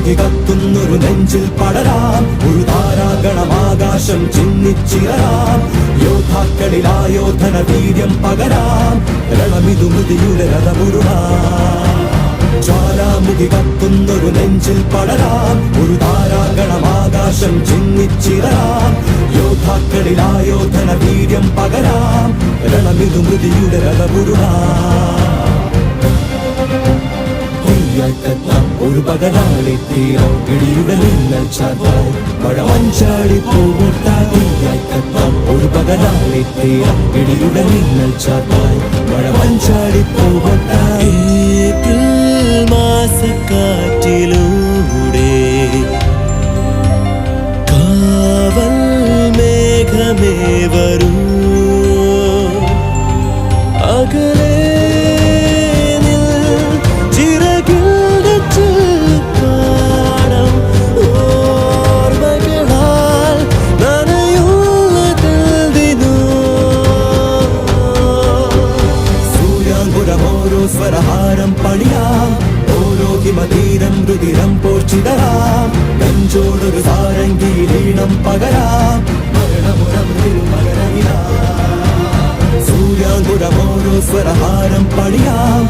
ജ്വാലാമുഖി കത്തുന്നൊരു നെഞ്ചിൽ പടരാം, ഒരു താരാഗണമാകാശം ചിന്നിച്ചിറരാം. യോദ്ധാക്കളിലായോധന വീര്യം പകരാം, രണമിതു മൃതിയുടെ രഥമുരുളാം. ജ്വാലാമുഖി കത്തുന്നൊരു നെഞ്ചിൽ പടരാം, ഒരു താരാഗണമാകാശം ചിന്നിച്ചിറരാം. യോദ്ധാക്കളിലായോധന വീര്യം പകരാം, രണമിതു മൃതിയുടെ രഥമുരുളാം. ഒരു പകലാളി തീരം ഇടിയുടെ മിന്നൽ ചാത്തായി മഴ മഞ്ചാടി പൂമുട്ടായി. ഒരു പകലാളി തീരം ഇടിയുടെ മിന്നൽ ചാത്തായി മഴ മഞ്ചാടി പൂമുട്ടായി. മാസക്കാറ്റിലൂടെ കാവൽ മേഘമേ വരൂ, അകലെ സ്വരഹാരം പണിയാം, ഓരോ ഹിമതീരം രുതിരം പോർച്ചിതരാം. നെഞ്ചോടൊരു സാരംഗീലീണം പകരാം, മരണമുരം സൂര്യാങ്കുരമോരോ സ്വരഹാരം പണിയാം,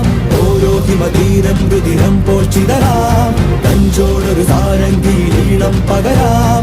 ഓരോ ഹിമതീരം രുതിരം പോർച്ചിതരാം. നെഞ്ചോടൊരു സാരംഗീലീണം പകരാം,